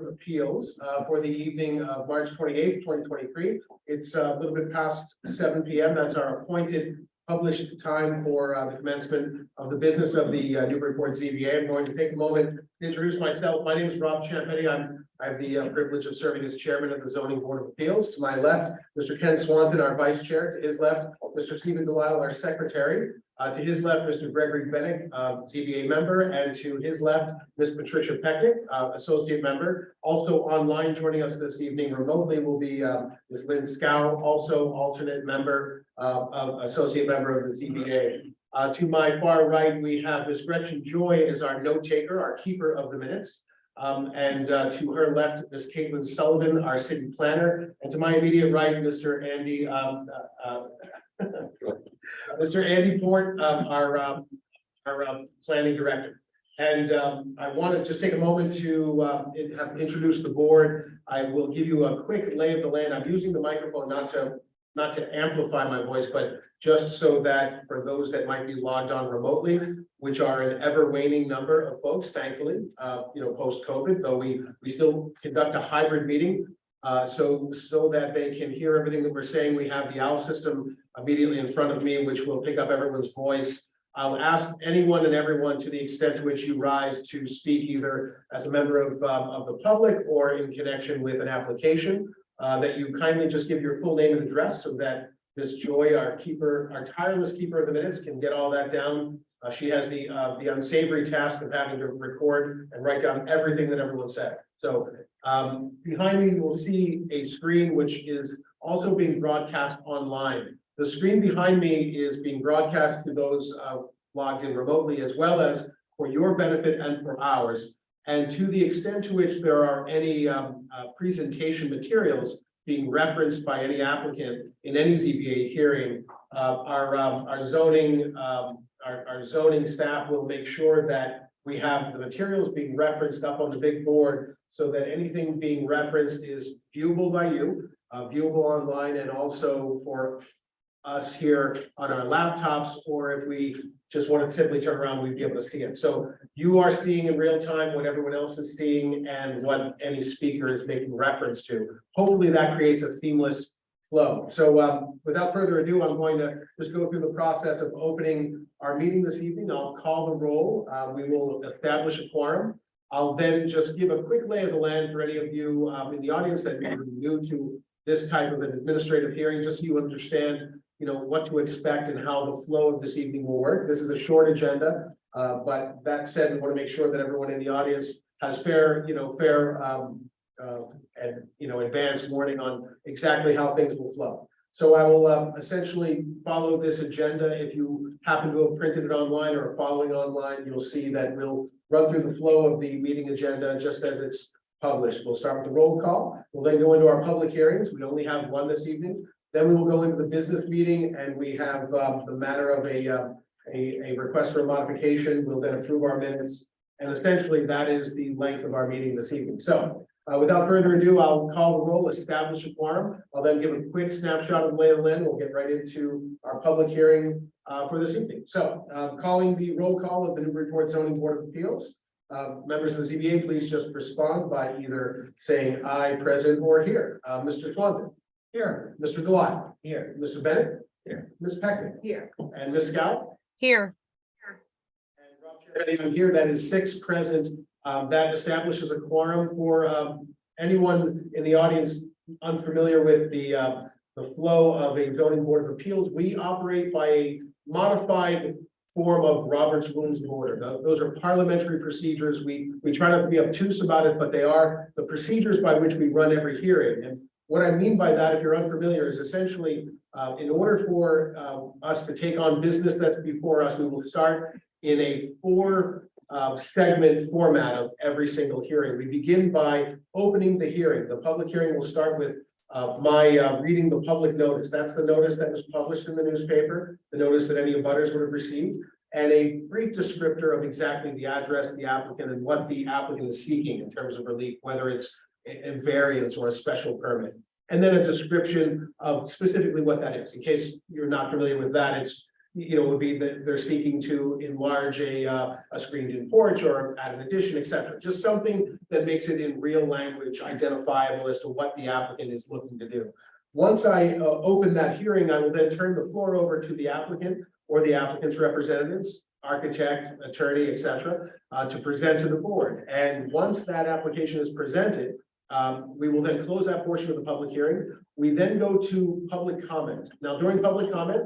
Appeals for the evening of March 28th, 2023. It's a little bit past 7 p.m. That's our appointed published time for the commencement of the business of the Newburyport ZBA. I'm going to take a moment to introduce myself. My name is Rob Champetti. I have the privilege of serving as chairman of the Zoning Board of Appeals. To my left, Mr. Ken Swanton, our vice chair. To his left, Mr. Stephen Delisle, our secretary. To his left, Mr. Gregory Bennett, ZBA member, and to his left, Ms. Patricia Peckett, associate member. Also online joining us this evening remotely will be Ms. Lynn Scow, also alternate member, associate member of the ZBA. To my far right, we have Ms. Gretchen Joy as our note taker, our keeper of the minutes. And to her left, Ms. Caitlin Sullivan, our city planner, and to my immediate right, Mr. Andy Mr. Andy Port, our planning director. And I want to just take a moment to have introduced the board. I will give you a quick lay of the land. I'm using the microphone not to amplify my voice, but just so that for those that might be logged on remotely, which are an ever waning number of folks, thankfully, post COVID, though we still conduct a hybrid meeting. So that they can hear everything that we're saying. We have the OWL system immediately in front of me, which will pick up everyone's voice. I'll ask anyone and everyone, to the extent to which you rise, to speak either as a member of the public or in connection with an application, that you kindly just give your full name and address so that Ms. Joy, our tireless keeper of the minutes, can get all that down. She has the unsavory task of having to record and write down everything that everyone said. So behind me, you will see a screen which is also being broadcast online. The screen behind me is being broadcast to those logged in remotely, as well as for your benefit and for ours. And to the extent to which there are any presentation materials being referenced by any applicant in any ZBA hearing, our zoning staff will make sure that we have the materials being referenced up on the big board, so that anything being referenced is viewable by you, viewable online, and also for us here on our laptops, or if we just want to simply turn around, we'd be able to see it. So you are seeing in real time what everyone else is seeing and what any speaker is making reference to. Hopefully that creates a seamless flow. So without further ado, I'm going to just go through the process of opening our meeting this evening. I'll call the roll. We will establish a quorum. I'll then just give a quick lay of the land for any of you in the audience that may be new to this type of an administrative hearing, just so you understand, what to expect and how the flow of this evening will work. This is a short agenda, but that said, we want to make sure that everyone in the audience has fair advance warning on exactly how things will flow. So I will essentially follow this agenda. If you happen to have printed it online or are following online, you'll see that we'll run through the flow of the meeting agenda just as it's published. We'll start with the roll call. We'll then go into our public hearings. We only have one this evening. Then we will go into the business meeting, and we have the matter of a request for a modification. We'll then approve our minutes, and essentially that is the length of our meeting this evening. So without further ado, I'll call the roll, establish a quorum. I'll then give a quick snapshot of the lay of the land. We'll get right into our public hearing for this evening. So calling the roll call of the Newburyport Zoning Board of Appeals. Members of the ZBA, please just respond by either saying aye, present, or here. Mr. Swanton. Here. Mr. Delisle. Here. Mr. Bennett. Here. Ms. Peckett. Here. And Ms. Scout. Here. And Rob Champetti, I'm here. That is 6 present. That establishes a quorum for anyone in the audience unfamiliar with the flow of a zoning board of appeals. We operate by a modified form of Robert's Rules of Order. Those are parliamentary procedures. We try not to be obtuse about it, but they are the procedures by which we run every hearing. And what I mean by that, if you're unfamiliar, is essentially in order for us to take on business that's before us, we will start in a 4 segment format of every single hearing. We begin by opening the hearing. The public hearing will start with my reading the public notice. That's the notice that was published in the newspaper, the notice that any abutters would have received, and a brief descriptor of exactly the address of the applicant and what the applicant is seeking in terms of relief, whether it's a variance or a special permit. And then a description of specifically what that is. In case you're not familiar with that, it's would be that they're seeking to enlarge a screened-in porch or add an addition, et cetera. Just something that makes it in real language identifiable as to what the applicant is looking to do. Once I open that hearing, I will then turn the floor over to the applicant or the applicant's representatives, architect, attorney, et cetera, to present to the board. And once that application is presented, we will then close that portion of the public hearing. We then go to public comment. Now, during public comment,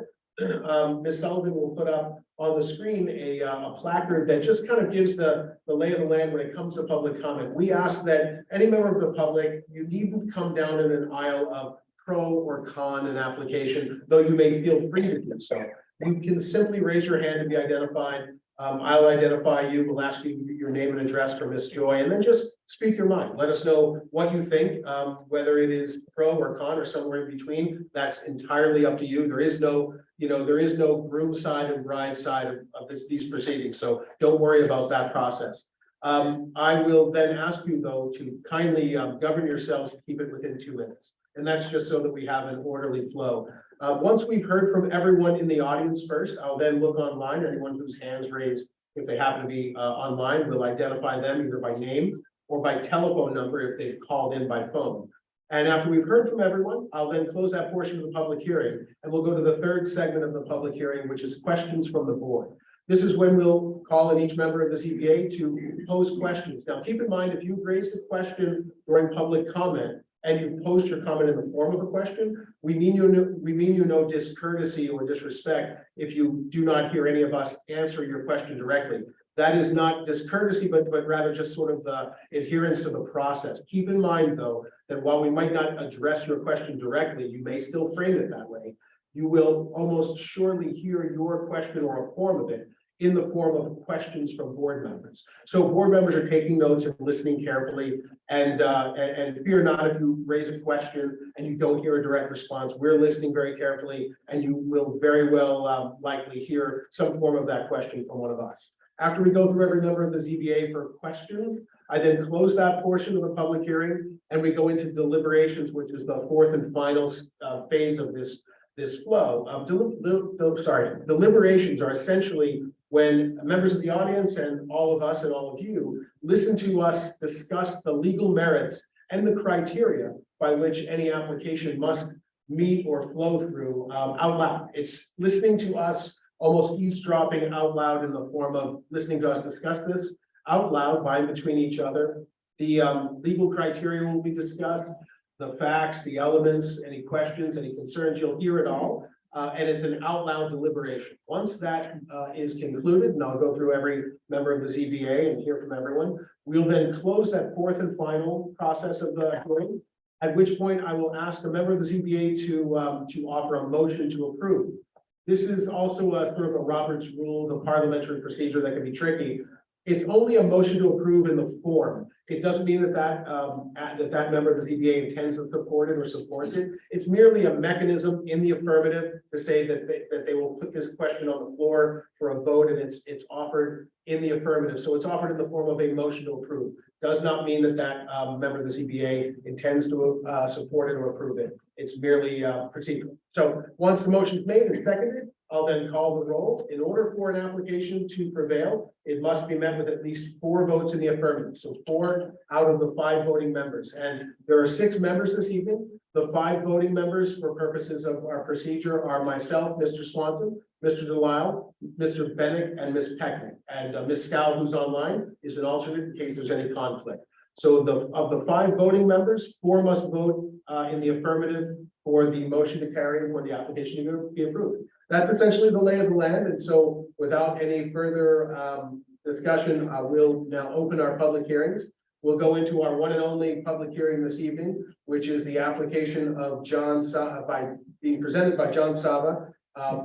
Ms. Sullivan will put up on the screen a placard that just kind of gives the lay of the land when it comes to public comment. We ask that any member of the public, you needn't come down in an aisle of pro or con an application, though you may feel free to do so. You can simply raise your hand to be identified. I'll identify you. We'll ask you your name and address for Ms. Joy, and then just speak your mind. Let us know what you think, whether it is pro or con or somewhere in between. That's entirely up to you. There is no, there is no groom side and bride side of these proceedings. So don't worry about that process. I will then ask you though to kindly govern yourselves to keep it within 2 minutes. And that's just so that we have an orderly flow. Once we've heard from everyone in the audience first, I'll then look online. Anyone whose hands raised, if they happen to be online, we'll identify them either by name or by telephone number if they've called in by phone. And after we've heard from everyone, I'll then close that portion of the public hearing, and we'll go to the 3rd segment of the public hearing, which is questions from the board. This is when we'll call on each member of the ZBA to pose questions. Now, keep in mind, if you've raised a question during public comment, and you post your comment in the form of a question, we mean you no discourtesy or disrespect if you do not hear any of us answer your question directly. That is not discourtesy, but rather just sort of the adherence to the process. Keep in mind, though, that while we might not address your question directly, you may still frame it that way. You will almost surely hear your question or a form of it in the form of questions from board members. So board members are taking notes and listening carefully, and fear not if you raise a question and you don't hear a direct response. We're listening very carefully, and you will very well likely hear some form of that question from one of us. After we go through every member of the ZBA for questions, I then close that portion of the public hearing, and we go into deliberations, which is the 4th and final phase of this flow. Deliberations are essentially when members of the audience and all of us and all of you listen to us discuss the legal merits and the criteria by which any application must meet or flow through out loud. It's listening to us, almost eavesdropping out loud in the form of listening to us discuss this out loud by between each other. The legal criteria will be discussed, the facts, the elements, any questions, any concerns, you'll hear it all. And it's an out loud deliberation. Once that is concluded, and I'll go through every member of the ZBA and hear from everyone, we'll then close that 4th and final process of the hearing, at which point I will ask a member of the ZBA to offer a motion to approve. This is also a sort of a Robert's rule, the parliamentary procedure that can be tricky. It's only a motion to approve in the form. It doesn't mean that member of the ZBA intends to support it or supports it. It's merely a mechanism in the affirmative to say that they will put this question on the floor for a vote, and it's offered in the affirmative. So it's offered in the form of a motion to approve. Does not mean that member of the ZBA intends to support it or approve it. It's merely procedural. So once the motion is made and seconded, I'll then call the roll. In order for an application to prevail, it must be met with at least 4 votes in the affirmative. So 4 out of the 5 voting members. And there are 6 members this evening. The 5 voting members for purposes of our procedure are myself, Mr. Swanton, Mr. Delisle, Mr. Bennett, and Ms. Peckman. And Ms. Scow, who's online, is an alternate in case there's any conflict. So of the 5 voting members, 4 must vote in the affirmative for the motion to carry and for the application to be approved. That's essentially the lay of the land. And so without any further discussion, we'll now open our public hearings. We'll go into our one and only public hearing this evening, which is the application of being presented by John Sava.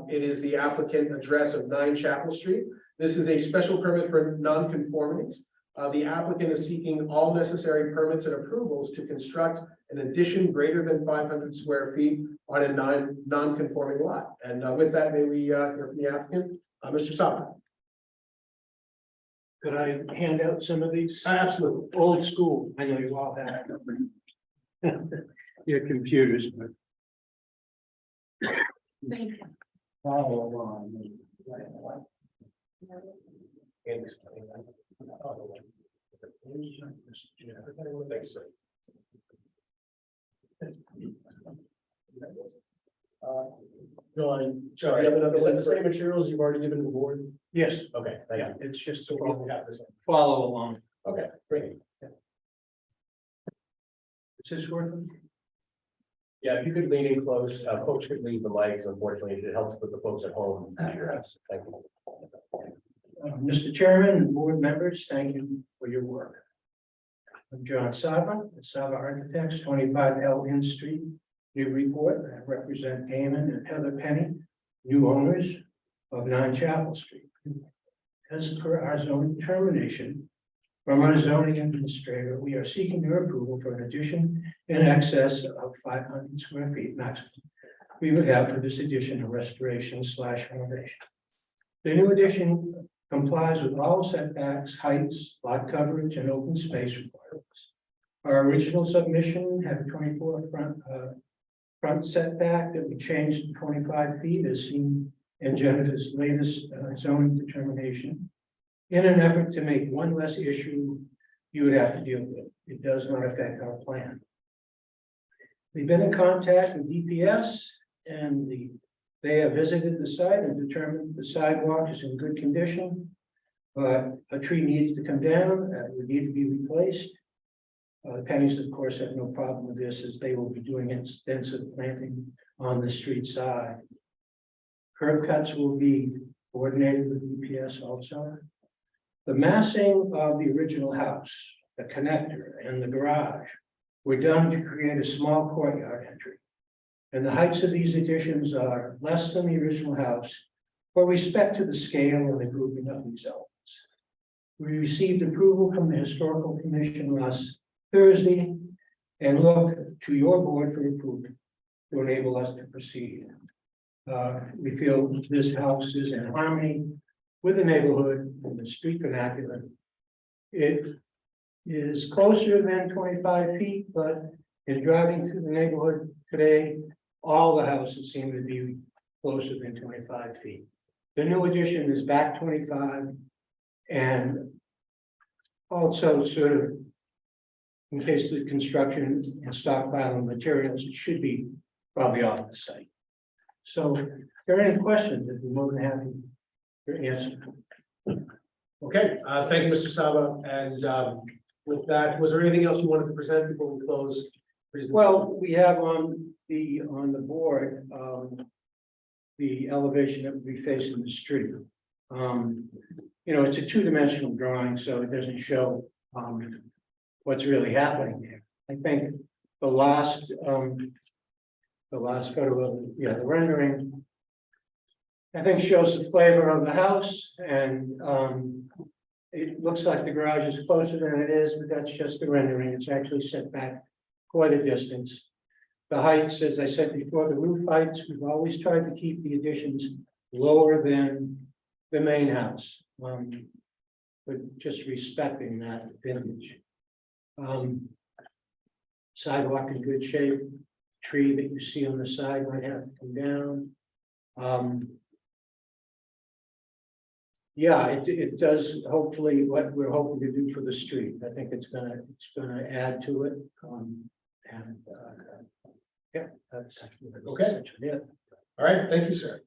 It is the applicant address of 9 Chapel Street. This is a special permit for non-conformities. The applicant is seeking all necessary permits and approvals to construct an addition greater than 500 square feet on a non-conforming lot. And with that, may we hear from the applicant, Mr. Sava. Could I hand out some of these? Absolutely. Old school. I know you all have your computers, but. Thank you. Follow along. John, do you have another? Is that the same materials you've already given to the board? Yes, Okay, thank you. it's just So to we have this. follow along. Okay, great. Is this working? Yeah, if you could lean in close, folks could leave the mics, unfortunately, it helps with the folks at home. Thank you. Mr. Chairman and board members, thank you for your work. I'm John Saba, at Saba Architects, 25 Elgin Street, Newburyport. I represent Damon and Heather Penny, new owners of 9 Chapel Street. As per our zoning determination from our zoning administrator, we are seeking your approval for an addition in excess of 500 square feet maximum we would have for this addition or restoration / renovation. The new addition complies with all setbacks, heights, lot coverage, and open space requirements. Our original submission had a 24 front setback that we changed to 25 feet as seen in Jennifer's latest zoning determination. In an effort to make one less issue you would have to deal with. It does not affect our plan. We've been in contact with DPS and they have visited the site and determined the sidewalk is in good condition. But a tree needs to come down, that would need to be replaced. The Pennies, of course, have no problem with this as they will be doing extensive planting on the street side. Curb cuts will be coordinated with DPS also. The massing of the original house, the connector and the garage were done to create a small courtyard entry. And the heights of these additions are less than the original house with respect to the scale and the grouping of these elements. We received approval from the Historical Commission last Thursday and look to your board for approval to enable us to proceed. We feel this house is in harmony with the neighborhood and the street vernacular. It is closer than 25 feet, but in driving through the neighborhood today, all the houses seem to be closer than 25 feet. The new addition is back 25 and also sort of in case the construction and stockpiling materials, it should be probably off the site. So if there are any questions, I'd be more than happy to answer. Okay, thank you, Mr. Saba. And with that, was there anything else you wanted to present before we close? Well, we have on the board, the elevation that would be facing the street. You know, it's a two-dimensional drawing, so it doesn't show what's really happening there. I think the last photo of the rendering, I think shows the flavor of the house, and it looks like the garage is closer than it is, but that's just the rendering. It's actually set back quite a distance. The heights, as I said before, the roof heights, we've always tried to keep the additions lower than the main house, but just respecting that vintage. Sidewalk in good shape. Tree that you see on the side might have to come down. Yeah, it does hopefully what we're hoping to do for the street. I think it's gonna add to it. Yeah, that's Okay. Yeah. All right, thank you, sir.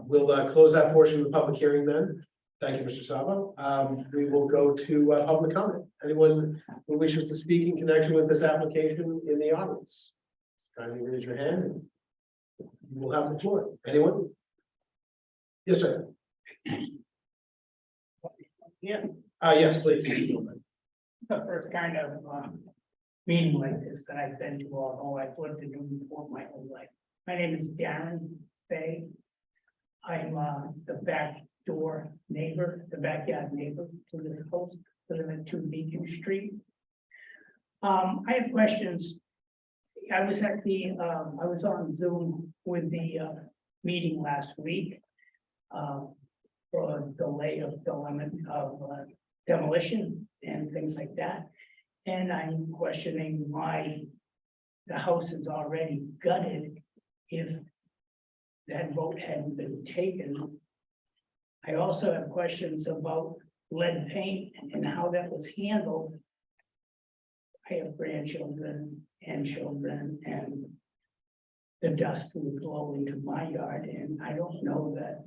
We'll close that portion of the public hearing then. Thank you, Mr. Saba. We will go to public comment. Anyone who wishes to speak in connection with this application in the audience? Kindly raise your hand. And you will have the floor. Anyone? Yes, sir. Yeah, Yes, please. the first kind of meeting like this that I've been to, although I've lived in Newburyport my whole life. My name is Darren Fay. I'm the back door neighbor, the backyard neighbor to this house, living at 2 Beacon Street. I have questions. I was at the I was on Zoom with the meeting last week for delay of demolition and things like that. And I'm questioning why the house is already gutted if that vote hadn't been taken. I also have questions about lead paint and how that was handled. I have grandchildren and children, and the dust would blow into my yard, and I don't know that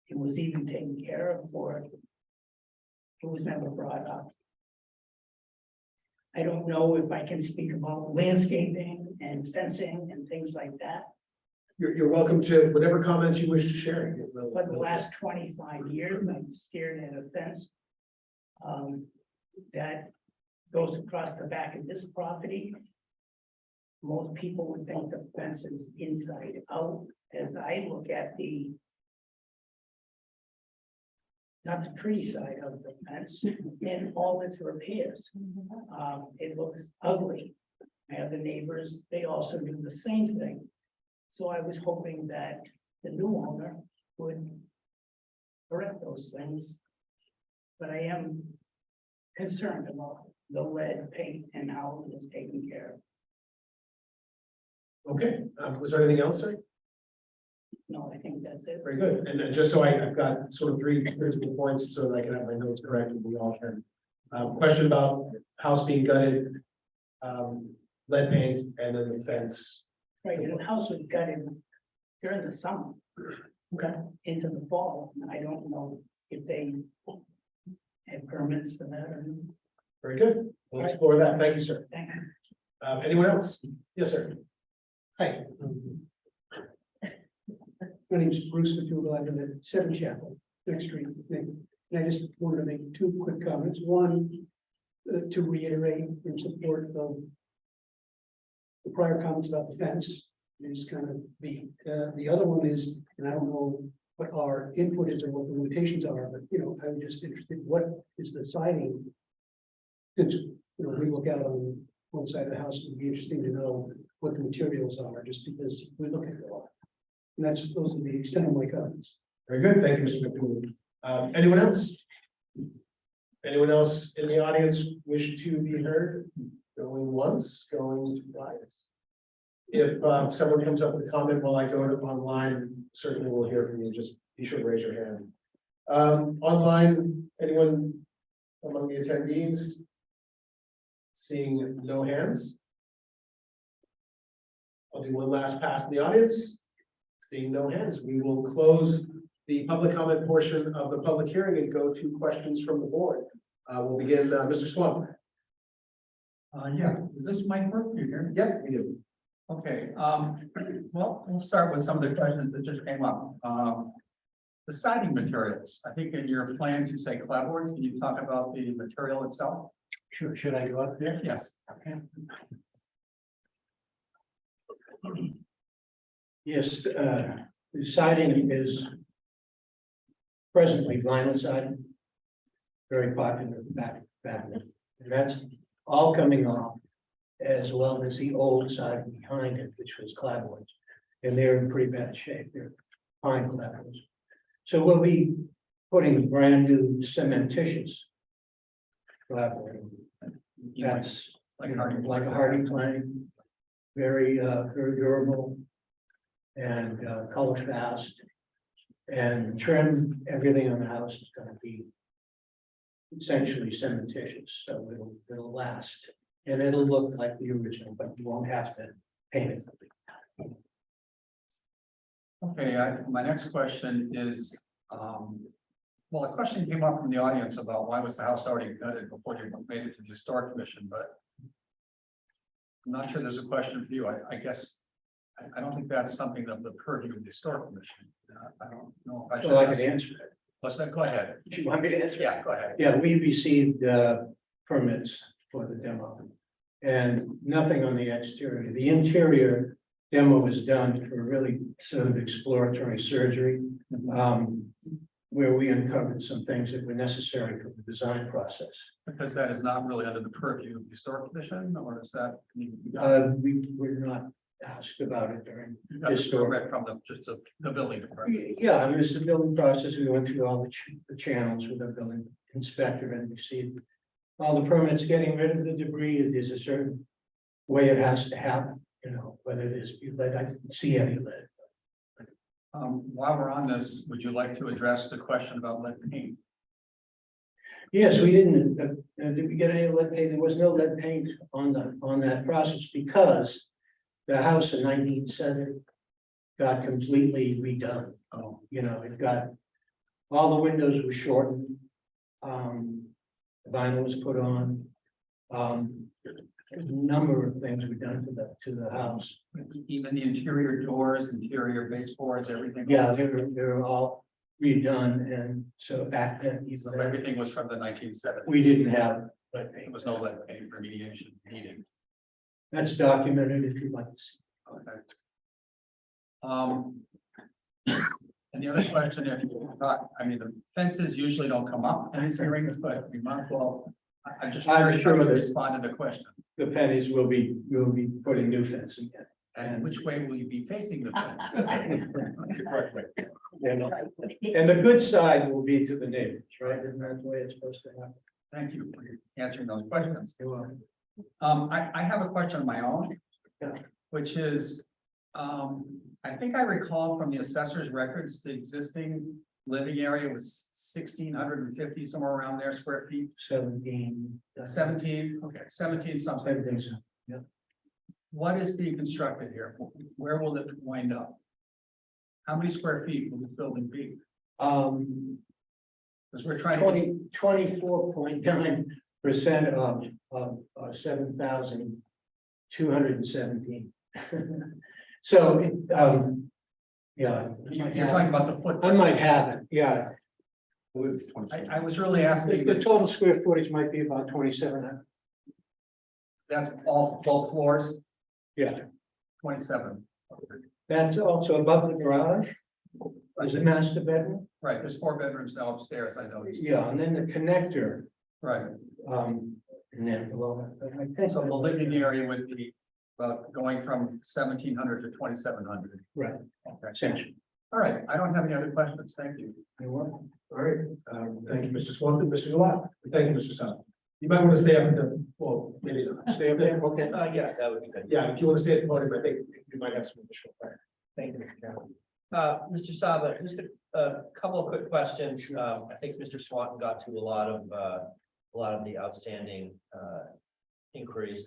it was even taken care of, or it was never brought up. I don't know if I can speak about landscaping and fencing and things like that. You're welcome to whatever comments you wish to share. For the last 25 years, I've stared at a fence that goes across the back of this property. Most people would think the fence is inside out. As I look at not the pretty side of the fence and all its repairs. It looks ugly. I have the neighbors, they also do the same thing. So I was hoping that the new owner would correct those things. But I am concerned about the lead paint and how it was taken care of. Okay, was there anything else, sir? No, I think that's it. Very good. And just so I've got sort of three principal points so that I can have my notes correct and we all can. Question about house being gutted, lead paint, and then the fence. Right, and the house was gutted during the summer. Okay. Into the fall, and I don't know if they have permits for that or not. Very good. We'll explore that. Thank you, sir. Thank you. Anyone else? Yes, sir. Hi. My name is Bruce McDougal. I live at 7 Chapel, next street. And I just wanted to make two quick comments. One, to reiterate in support of the prior comments about the fence is kind of the other one is, and I don't know what our input is or what the limitations are, but I was just interested, what is the siding? Since we look out on one side of the house, it'd be interesting to know what the materials are, just because we look at it a lot. And those are the extent of my comments. Very good. Thank you, Mr. McDougal. Anyone else? Anyone else in the audience wish to be heard? Going once, going twice. If someone comes up with a comment while I go to online, certainly we'll hear from you. Just be sure to raise your hand. Online, anyone among the attendees? Seeing no hands. I'll do one last pass in the audience. Seeing no hands, we will close the public comment portion of the public hearing and go to questions from the board. We'll begin, Mr. Swamp. Yeah, is this mic work? You hear me? Yep, we do. Okay, well, we'll start with some of the questions that just came up. The siding materials, I think in your plans you say clapboards. Can you talk about the material itself? Sure, should I go up there? Yes. Okay. Yes, the siding is presently vinyl siding, very popular back, and that's all coming off, as well as the old siding behind it, which was clapboards, and they're in pretty bad shape. They're pine clapboards. So we'll be putting brand new cementitious clapboard. That's Like like a hardy plank, very durable and color fast. And trim, everything on the house is going to be essentially cementitious, so it'll last. And it'll look like the original, but you won't have to paint it. Okay, my next question is, well, a question came up from the audience about why was the house already gutted before you made it to the historic commission, but I'm not sure there's a question for you. I guess, I don't think that's something of the purview of the historic commission. I don't know if I should. Well, I can answer it. Let's go ahead. Do you want me to answer? Yeah, go ahead. Yeah, we received permits for the demo. And nothing on the exterior. The interior demo was done for really sort of exploratory surgery. Where we uncovered some things that were necessary for the design process. Because that is not really under the purview of the historic commission, or is that? We were not asked about it during. You got a permit from the building department. Yeah, I mean, it's the building process. We went through all the channels with the building inspector and received all the permits, getting rid of the debris. There's a certain way it has to happen, whether there's lead, I didn't see any lead. While we're on this, would you like to address the question about lead paint? Yes, we didn't, did we get any lead paint? There was no lead paint on that process because the house in 1970 got completely redone. Oh, You know, it got, all the windows were shortened. Vinyl was put on. A number of things were done to the house. even the interior doors, interior baseboards, everything? Yeah, they were all redone, and so back then, So everything was from the 1970s. we didn't have lead There paint. was no lead paint remediation needed. That's documented if you'd like to see. Okay. And the other question, if you thought, I mean, the fences usually don't come up in these hearings, but we might as well. I'm just I'm curious how sure you that- respond to the question. The pennies will be putting new fencing in. And which way will you be facing the fence? And the good side will be to the neighbors, right? Isn't that the way it's supposed to happen? Thank you for answering those questions. You're welcome. I have a question of my own. Yeah. Which is, I think I recall from the assessor's records, the existing living area was 1,650, somewhere around there, square feet, 17. 17, okay, 17 something. I think so. What is being constructed here? Where will it wind up? How many square feet will this building be? Because we're trying to get 24.9% of 7,217. So, yeah. You're talking about the I footprint. might have it, yeah. I was really asking, The total square footage might be about 2,700. that's all, both floors, Yeah, 27. that's also above the garage. Is it master bedroom? Right, there's 4 bedrooms now upstairs, I noticed. Yeah, and then the connector, Right, and then below it. I think so the living area would be going from 1,700 to 2,700. Right, Okay. essentially. All right, I don't have any other questions, thank you. You're welcome. All right, thank you, Mr. Swanton, Mr. Gillette. Thank you, Mr. Sun. You might want to stay up the, well, maybe not. Stay up there, okay? Yeah, that would be good. Yeah, if you want to stay at the podium, I think you might have some additional. Thank you, Mr. Chairman. Mr. Saba, just a couple of quick questions. I think Mr. Swanton got to a lot of the outstanding inquiries.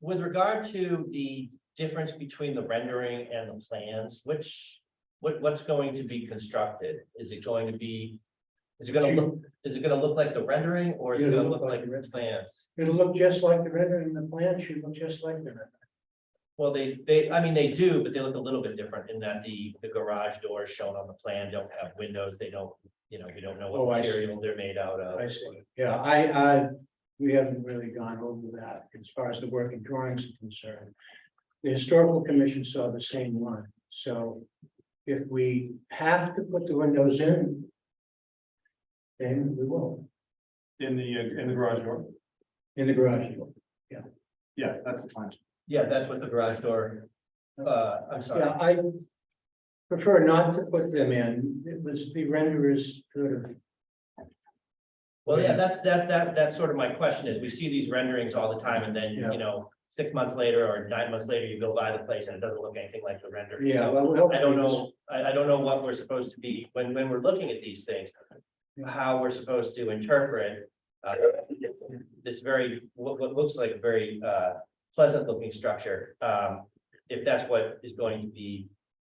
With regard to the difference between the rendering and the plans, what's going to be constructed? Is it going to look like the rendering, or is it going to look like the plans? It'll look just like the rendering, and the plan should look just like the rendering. Well, I mean, they do, but they look a little bit different in that the garage doors shown on the plan don't have windows. They don't, we don't know Oh, what I see. material they're made out of. I see. Yeah, we haven't really gone over that as far as the working drawings are concerned. The historical commission saw the same one, so if we have to put the windows in, then we will, In the garage door? in the garage door. Yeah, that's the plan. Yeah, that's what the garage door, I'm sorry. Yeah, I prefer not to put them in. It was the renderers sort of. Well, yeah, that's sort of my question is, we see these renderings all the time, and then, Yeah. 6 months later or 9 months later, you go by the place and it doesn't look anything like the rendering. Yeah, So well, I don't know, I don't know what we're supposed to be, when we're looking at these things, how we're supposed to interpret this what looks like a very pleasant looking structure, if that's what is going to be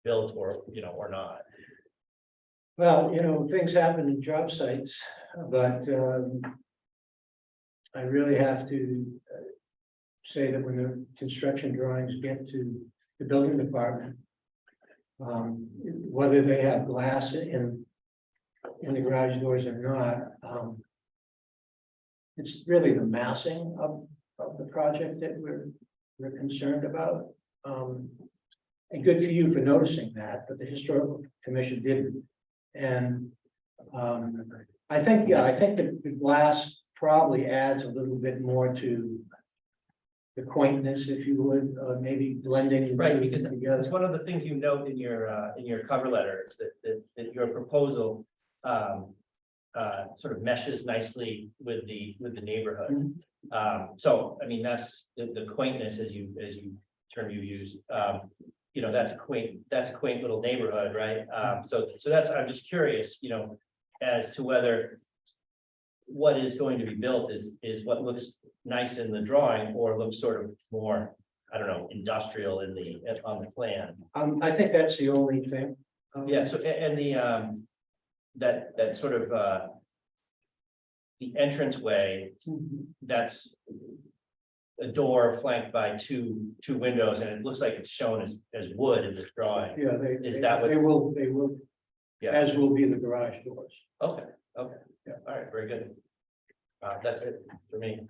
built or not. Well, things happen in job sites, but I really have to say that when the construction drawings get to the building department, whether they have glass in the garage doors or not, it's really the massing of the project that we're concerned about. And good for you for noticing that, but the historical commission didn't. And I think that the glass probably adds a little bit more to the quaintness, if you would, maybe blending. Right, because it's together. one of the things you note in your cover letter is that your proposal sort of meshes nicely with the neighborhood. So, I mean, that's the quaintness as you term you use. you know, that's a quaint little neighborhood, right? So that's, I'm just curious, you know, as to whether what is going to be built is what looks nice in the drawing or looks sort of more, I don't know, industrial on the plan. I think that's the only thing. Yeah, so, and the, that sort of, the entranceway, that's a door flanked by two windows, and it looks like it's shown as wood in this drawing. Yeah, Is that what- they will, Yeah, as will be the garage doors. okay, yeah, all right, very good. That's it for me.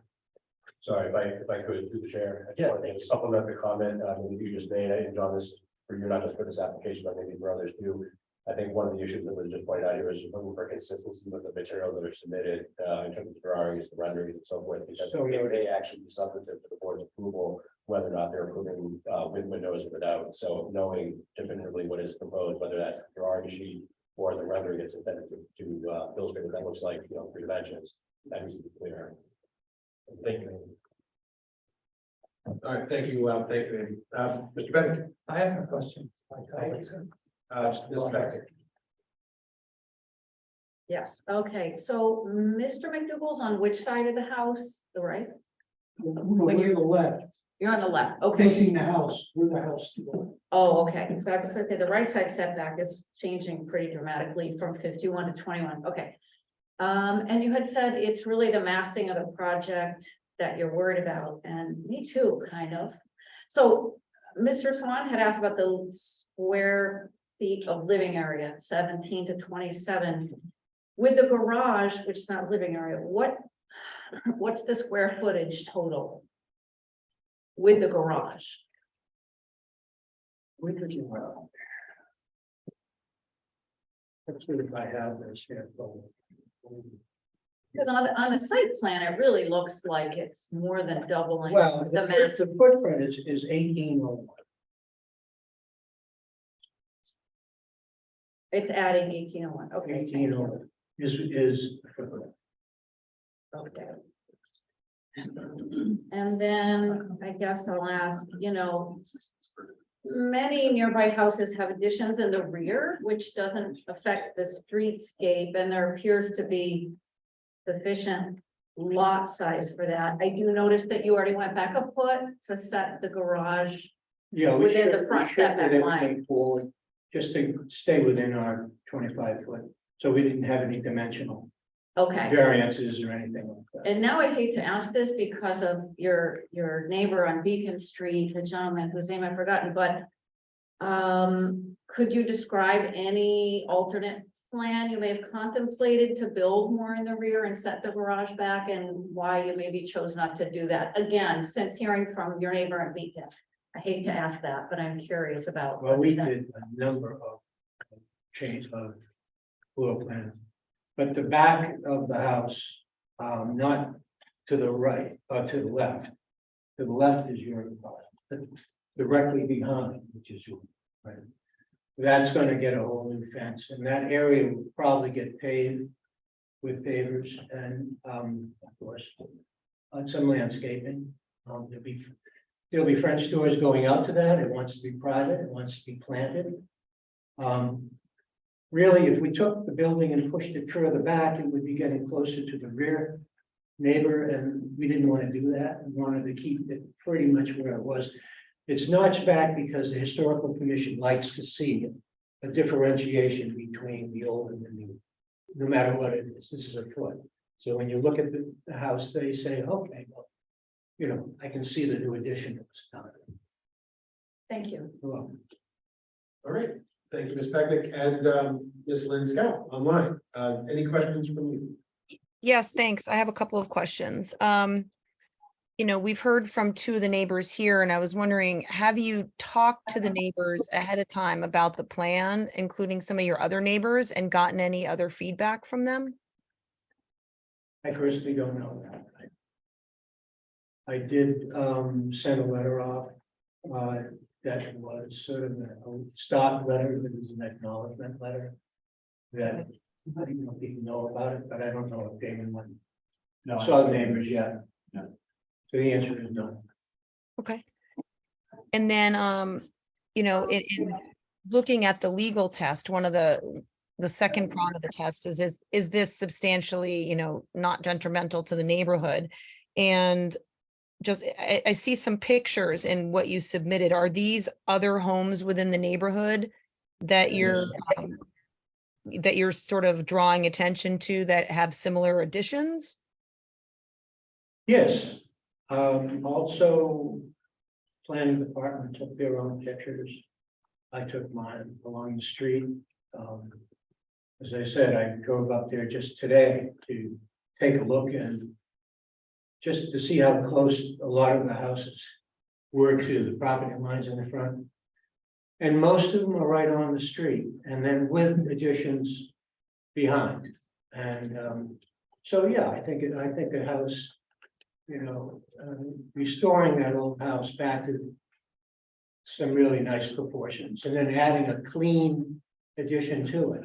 Sorry, if I could, through the chair, I just want to supplement the comment, that you just made, and John, this for you, not just for this application, but maybe for others too. I think one of the issues that was just pointed out here is looking for consistency with the materials that are submitted, in terms of drawings, the renderings and so forth, because So, it may actually be substantive to the board's approval, whether or not they're approving, with windows or without. So knowing definitively what is proposed, whether that's the drawing sheet or the rendering that's intended to illustrate what that looks like, you know, 3 dimensions, that needs to be clear. Thank you. All right, thank you, Andy. Mr. Bennett. I have a question. Mr. Beck. Yes, okay, so Mr. McDougal's on which side of the house, the right? We're to the left, You're on the left, okay. facing the house, where the house is going. Oh, okay, because I was okay, the right side setback is changing pretty dramatically from 51 to 21, okay. And you had said it's really the massing of the project that you're worried about, and me too, kind of. So Mr. Swan had asked about the square feet of living area, 17 to 27. With the garage, which is not living area, what's the square footage total? With the garage? Which is well. Let's see if I have this here. Because on the site plan, it really looks like it's more than doubling Well, the mass. the footprint is 1801. It's adding 1801, okay. thank you. 1801 is the footprint. Okay. And then I guess I'll ask, you know, many nearby houses have additions in the rear, which doesn't affect the streetscape, and there appears to be sufficient lot size for that. I do notice that you already went back a foot to set the garage. Yeah. Within the front setback line. Everything forward, just to stay within our 25 foot, so we didn't have any dimensional Okay. variances or anything like that. And now I hate to ask this because of your neighbor on Beacon Street, the gentleman whose name I've forgotten, but could you describe any alternate plan you may have contemplated to build more in the rear and set the garage back, and why you maybe chose not to do that? Again, since hearing from your neighbor on Beacon, I hate to ask that, but I'm curious about. Well, we did a number of change of floor plans, but the back of the house, not to the right, or to the left. To the left is your, directly behind, which is your, right? That's gonna get a whole new fence, and that area will probably get paved with pavers and, of course, some landscaping. There'll be French doors going out to that. It wants to be private. It wants to be planted. Really, if we took the building and pushed it further back, it would be getting closer to the rear neighbor, and we didn't want to do that. We wanted to keep it pretty much where it was. It's notched back because the historical commission likes to see a differentiation between the old and the new, no matter what it is. This is a foot. So when you look at the house, they say, okay, well, you know, I can see the new addition that was done. Thank you. Well, All right, thank you, Ms. Pecknick, and Ms. Lynn Scout online. Any questions from you? Yes, thanks. I have a couple of questions. You know, we've heard from 2 of the neighbors here, and I was wondering, have you talked to the neighbors ahead of time about the plan, including some of your other neighbors, and gotten any other feedback from them? I personally don't know that. I did send a letter off that was sort of a stock letter, that was an acknowledgement letter. That I don't know if people know about it, but I don't know if Damon went No, saw the neighbors yet. No. So the answer is no. Okay. And then, you know, in looking at the legal test, one of the second prong of the test is this substantially, you know, not detrimental to the neighborhood? And just, I see some pictures in what you submitted. Are these other homes within the neighborhood that you're sort of drawing attention to that have similar additions? Yes, also planning department took their own pictures. I took mine along the street. As I said, I drove up there just today to take a look and just to see how close a lot of the houses were to the property lines in the front. And most of them are right on the street, and then with additions behind. And so, yeah, I think the house, you know, restoring that old house back to some really nice proportions, and then adding a clean addition to it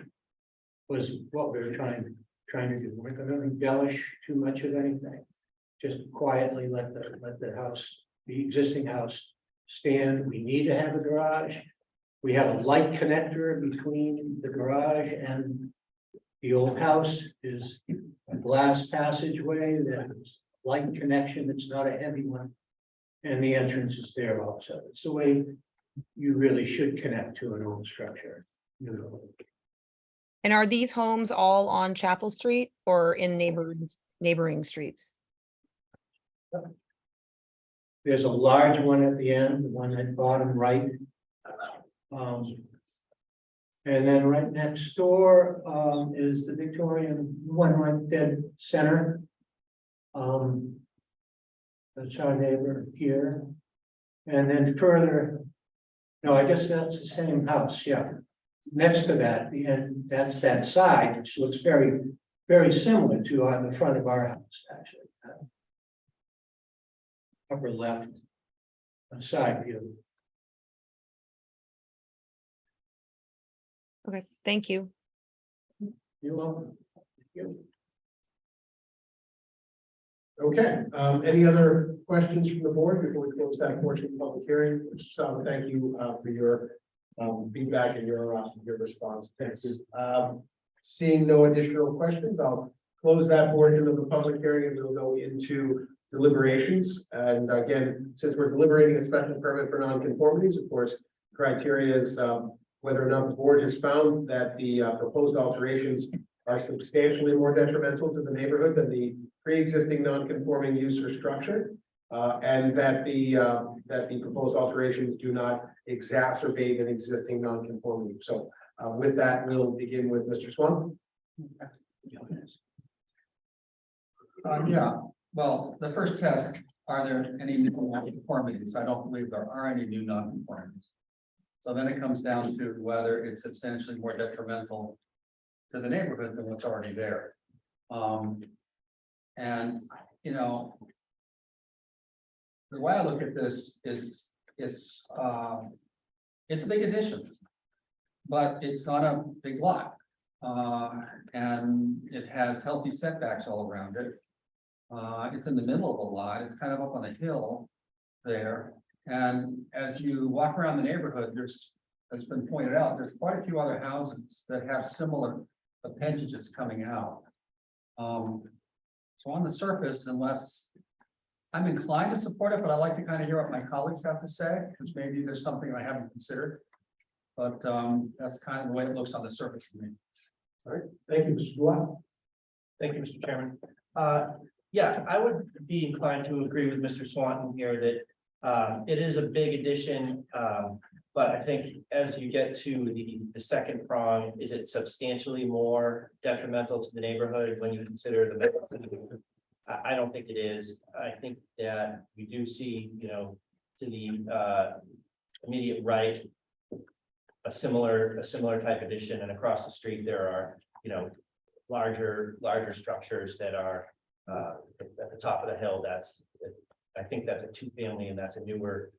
was what we were trying to do. We're going to embellish too much of anything. Just quietly let the house, the existing house stand. We need to have a garage. We have a light connector between the garage and the old house is a glass passageway. There's light connection. It's not a heavy one. And the entrance is there also. It's the way you really should connect to an old structure. You know. And are these homes all on Chapel Street or in neighboring streets? There's a large one at the end, the one at bottom right. And then right next door is the Victorian one right dead center. That's our neighbor here. And then further, no, I guess that's the same house, yeah. Next to that, the end, that's that side, which looks very, very similar to on the front of our house, actually. Upper left, side view. Okay, thank you. You're welcome. Thank you. Okay, any other questions from the board before we close that portion of the public hearing? So thank you for your feedback and your response. Thanks. Seeing no additional questions, I'll close that portion of the public hearing and we'll go into deliberations. And again, since we're deliberating a special permit for nonconformities, of course, criteria is whether or not the board has found that the proposed alterations are substantially more detrimental to the neighborhood than the pre-existing non-conforming use or structure, and that the proposed alterations do not exacerbate an existing non-conformity. So with that, we'll begin with Mr. Swan. Yeah, well, the first test, are there any new nonconformities? I don't believe there are any new nonconformities. So then it comes down to whether it's substantially more detrimental to the neighborhood than what's already there. And, you know, the way I look at this is it's a big addition, but it's on a big lot. And it has healthy setbacks all around it. It's in the middle of a lot. It's kind of up on a hill there. And as you walk around the neighborhood, there's, as been pointed out, there's quite a few other houses that have similar appendages coming out. So on the surface, unless I'm inclined to support it, but I like to kind of hear what my colleagues have to say, because maybe there's something I haven't considered. But that's kind of the way it looks on the surface to me. All right, thank you, Mr. Dwyer. Thank you, Mr. Chairman. Yeah, I would be inclined to agree with Mr. Swanton here that it is a big addition. But I think as you get to the second prong, is it substantially more detrimental to the neighborhood when you consider the? I don't think it is. I think that we do see, you know, to the immediate right, a similar type addition, and across the street there are, you know, larger structures that are at the top of the hill. I think that's a two-family, and that's a newer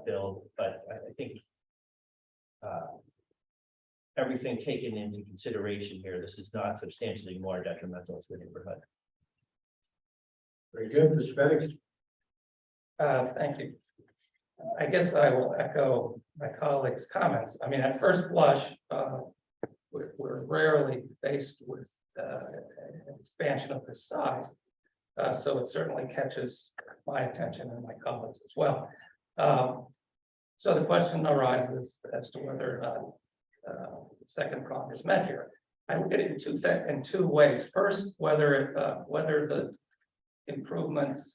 build, but I think everything taken into consideration here, this is not substantially more detrimental to the neighborhood. Very good, Mr. Bennett. Thank you. I guess I will echo my colleagues' comments. I mean, at first blush, we're rarely faced with an expansion of this size. So it certainly catches my attention and my colleagues as well. So the question arises as to whether or not the second prong is met here. I look at it in two ways. First, whether the improvements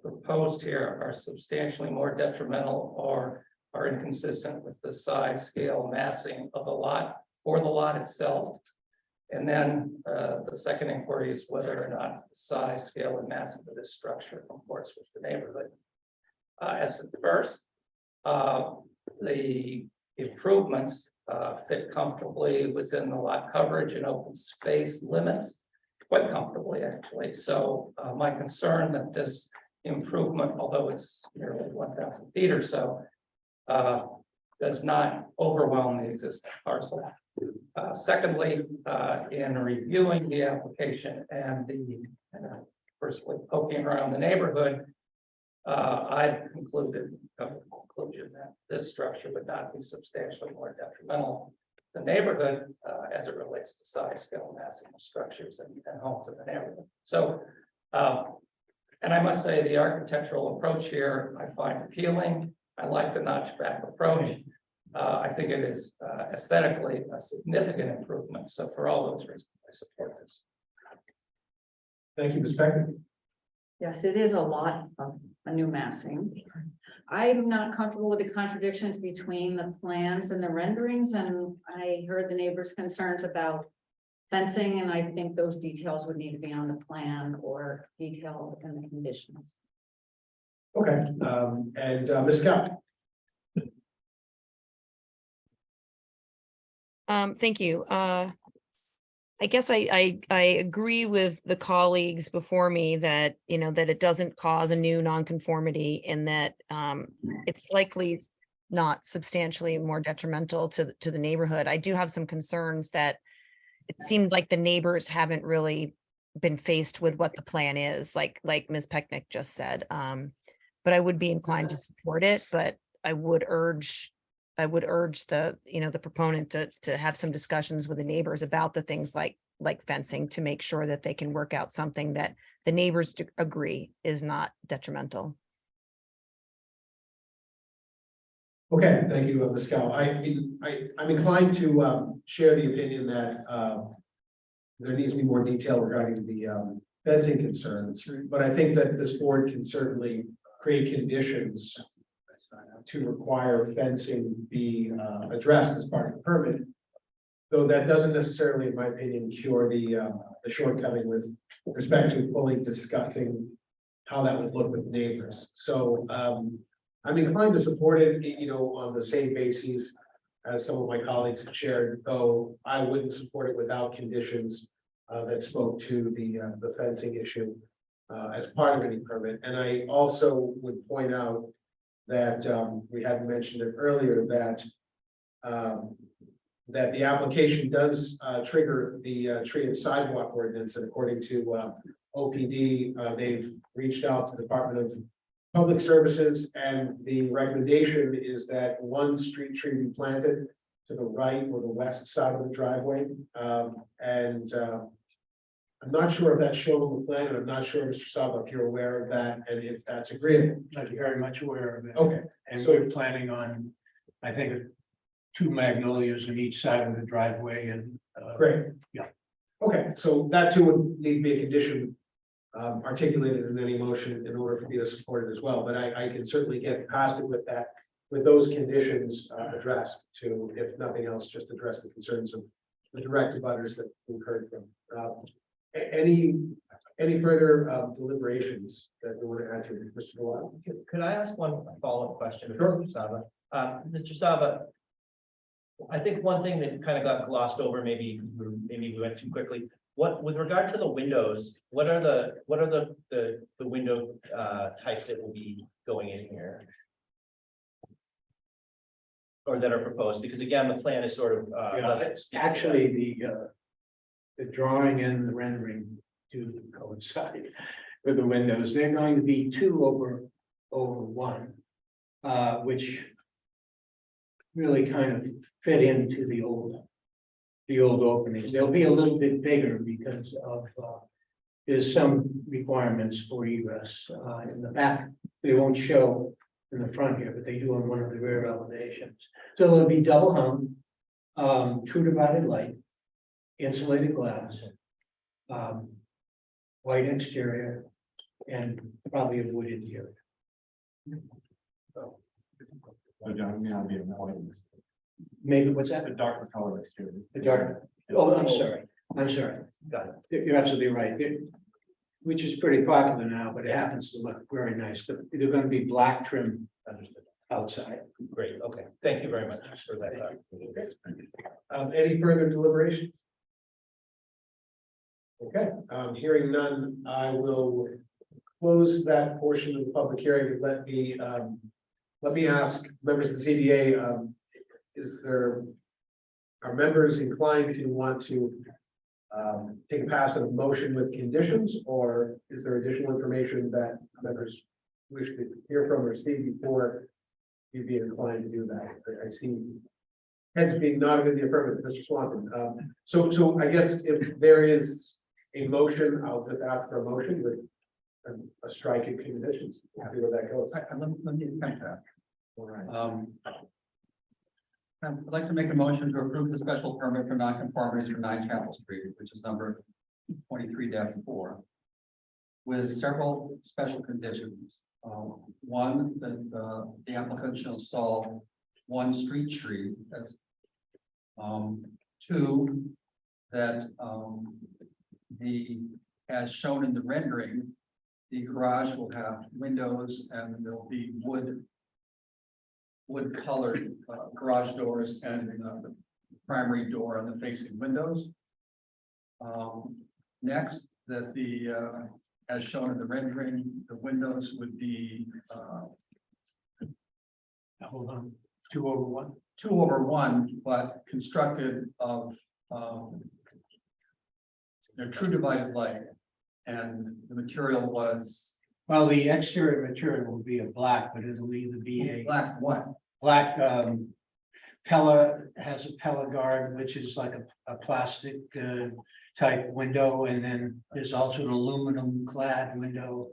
proposed here are substantially more detrimental or are inconsistent with the size, scale, massing of the lot for the lot itself. And then the second inquiry is whether or not the size, scale, and massing of this structure comports with the neighborhood. As to the first, the improvements fit comfortably within the lot coverage and open space limits, quite comfortably, actually. So my concern that this improvement, although it's nearly 1,000 feet or so, does not overwhelm the existing parcel. Secondly, in reviewing the application and firstly poking around the neighborhood, I've concluded that this structure would not be substantially more detrimental to the neighborhood as it relates to size, scale, massing of structures and homes in the neighborhood. So, and I must say the architectural approach here I find appealing. I like the notchback approach. I think it is aesthetically a significant improvement. So for all those reasons, I support this. Thank you, Ms. Becker. Yes, it is a lot of a new massing. I'm not comfortable with the contradictions between the plans and the renderings, and I heard the neighbors' concerns about fencing, and I think those details would need to be on the plan or detailed in the conditions. Okay, and Ms. Scott. Thank you. I guess I agree with the colleagues before me that, you know, that it doesn't cause a new nonconformity and that it's likely not substantially more detrimental to the neighborhood. I do have some concerns that it seemed like the neighbors haven't really been faced with what the plan is, like Ms. Pecknick just said. But I would be inclined to support it, but I would urge the, you know, the proponent to have some discussions with the neighbors about the things like fencing to make sure that they can work out something that the neighbors agree is not detrimental. Okay, thank you, Ms. Scott. I'm inclined to share the opinion that there needs to be more detail regarding the fencing concerns, but I think that this board can certainly create conditions to require fencing be addressed as part of the permit. Though that doesn't necessarily, in my opinion, cure the shortcoming with respect to fully discussing how that would look with neighbors. So I'm inclined to support it, you know, on the same basis as some of my colleagues have shared, though I wouldn't support it without conditions that spoke to the fencing issue as part of any permit. And I also would point out that we had mentioned it earlier that that the application does trigger the tree and sidewalk ordinance, and according to OPD, they've reached out to the Department of Public Services, and the recommendation is that one street tree be planted to the right or the west side of the driveway. I'm not sure if that's shown on the plan, and I'm not sure, Mr. Saba, if you're aware of that, and if that's agreeable. I'm very much aware of it. Okay, And so- we're planning on, I think, 2 magnolias on each side of the driveway and. great. Yeah. Okay, so that too would need to be a condition articulated in any motion in order for me to support it as well, but I can certainly get past it with that, with those conditions addressed to, if nothing else, just address the concerns of the direct abutters that we've heard from. Any further deliberations that we want to add to Mr. Delisle? Could I ask one follow-up question, Sure. Mr. Saba? Mr. Saba, I think one thing that kind of got glossed over, maybe we went too quickly. What, with regard to the windows, what are the window types that will be going in here? Or that are proposed? Because again, the plan is sort of doesn't speak to that. Actually, the drawing and the rendering do coincide with the windows. They're going to be 2 over 1. which really kind of fit into the old opening. They'll be a little bit bigger because of, there's some requirements for egress, in the back. They won't show in the front here, but they do on one of the rear elevations. So it'll be double hung, true divided light, insulated glass, white exterior, and probably a wood interior. So John, may not be in white. Maybe, what's that? The darker color exterior. The dark, oh, I'm sorry, got it. You're absolutely right. Which is pretty popular now, but it happens to look very nice, but they're gonna be black trim Understood. outside. Great, okay. Thank you very much for that. Any further deliberation? Okay, hearing none, I will close that portion of the public hearing. Let me ask members of the CBA, are members inclined to want to take a passive motion with conditions, or is there additional information that members wish to hear from or see before you'd be inclined to do that? I see heads being nodded in the affirmative, Mr. Swanton. So I guess if there is a motion, I'll just ask for a motion with a strike in conditions. See where that goes. Let me think that. All right. I'd like to make a motion to approve the special permit for nonconformities for 9 Chapel Street, which is number 23-4. With several special conditions. One, that the applicant shall install 1 street tree as. 2, that as shown in the rendering, the garage will have windows and there'll be wood colored garage doors and the primary door on the facing windows. Next, that as shown in the rendering, the windows would be Hold on, 2/1. 2/1, but constructed of they're true divided light, and the material was Well, the exterior material will be a black, but it'll either be a black. What? black, Pella has a Pella guard, which is like a plastic type window, and then there's also an aluminum clad window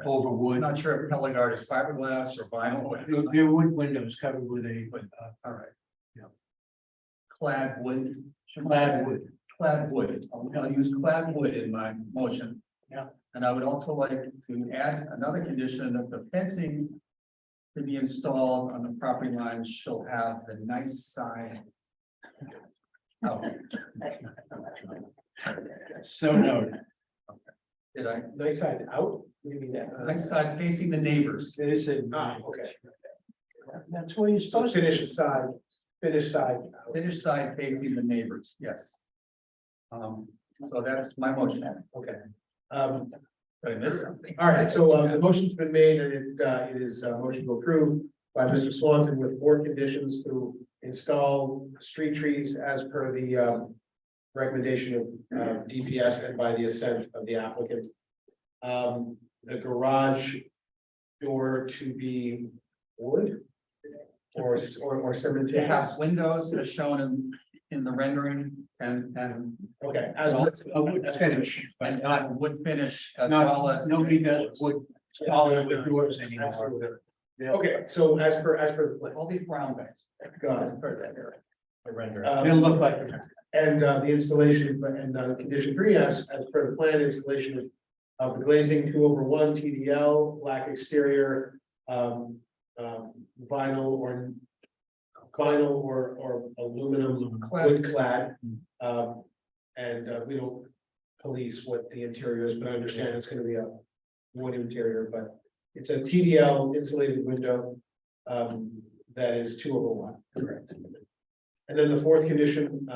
over I'm wood. not sure if Pellegard is fiberglass or vinyl. They're wood windows covered with a All right. Yeah. Clad wood. clad wood. Clad wood. I'm gonna use clad wood in my motion. Yeah. And I would also like to add another condition that the fencing to be installed on the property line shall have the nice side. Oh, So noted. did I? Nice side out? What do you mean that? Nice side facing the neighbors. It is a, Okay. that's where you're So supposed to. finish side. Finish side facing the neighbors, yes. So that's my motion. Okay. Did I miss something? All right, so the motion's been made and it is a motion to approve by Mr. Swanton with 4 conditions to install street trees as per the recommendation of DPS and by the assent of the applicant. The garage door to be wood or To cementary. have windows as shown in the rendering and Okay, as A wood finish, but not, wood finish as well not, as. nobody does wood, solid with doors anymore. Absolutely. Okay, so as per the plan. All these brown bags. Got it. The render. It'll look like. And the installation and condition 3S, as per the plan, installation of the glazing 2/1 TDL, black exterior, vinyl or aluminum wood clad. And we don't police what the interior is, but I understand it's gonna be a wood interior, but it's a TDL insulated window. That is 2/1. Correct. And then the 4th condition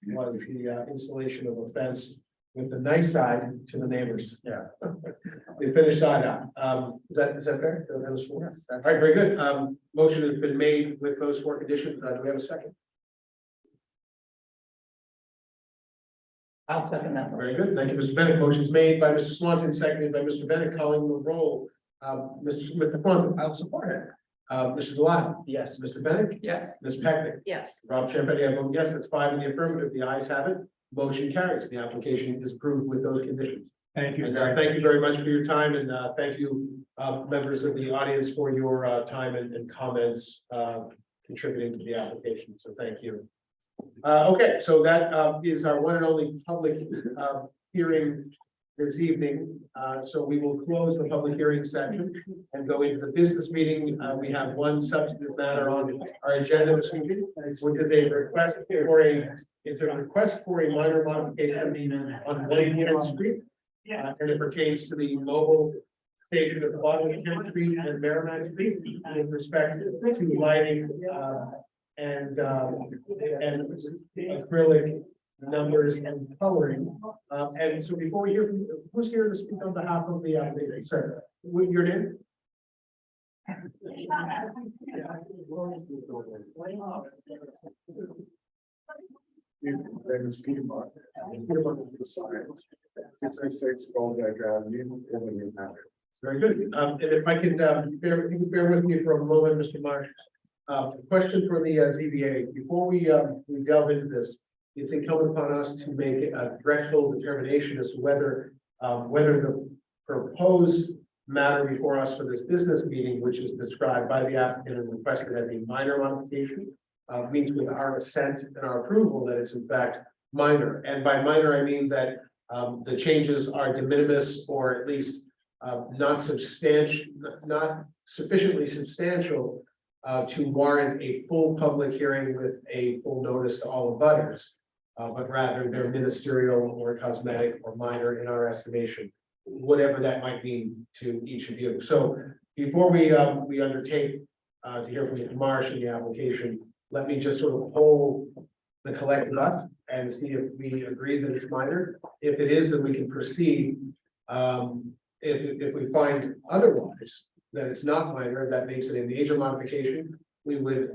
was the installation of a fence with the nice side to the neighbors. Yeah. The finished side out. Is that fair? Those 4? Yes, that's. All right, very good. Motion has been made with those 4 conditions. Do we have a second? I'll second that. Very good. Thank you, Mr. Bennett. Motion's made by Mr. Swanton, seconded by Mr. Bennett, calling the roll. Mr. Quantum. I'll support it. Mr. Delisle. Yes. Mr. Bennett. Yes. Ms. Pecknick. Yes, Rob Champetti, I vote yes, that's 5 in the affirmative, the ayes have it, motion carries, the application is approved with those conditions. Thank you. And thank you very much for your time, and thank you, members of the audience, for your time and comments contributing to the application, so thank you. Okay, so that is our one and only public hearing this evening. So we will close the public hearing section and go into the business meeting. We have one substantive matter on our agenda this evening, which is a request for a minor modification on 1 Street. And it pertains to the mobile station at the bottom of Kent Street and Merrimack Street with respect to lighting and acrylic numbers and coloring. And so before we hear from, who's here to speak on behalf of the applicant, sir? What your name? Name is Peter Mark. Peter Mark is the science. 66 Gold Dike Avenue, in the New Hampshire. Very good. And if I could, bear with me for a moment, Mr. Marsh. Question for the ZBA. Before we delve into this, it's incumbent upon us to make a threshold determination as to whether the proposed matter before us for this business meeting, which is described by the applicant and requested as a minor modification, means with our assent and our approval that it's in fact minor. And by minor, I mean that the changes are de minimis, or at least not sufficiently substantial to warrant a full public hearing with a full notice to all abutters, but rather they're ministerial or cosmetic or minor in our estimation, whatever that might mean to each of you. So before we undertake to hear from Mr. Marsh in the application, let me just sort of poll the collective us and see if we agree that it's minor. If it is, then we can proceed. If we find otherwise, that it's not minor, that makes it a major modification, we would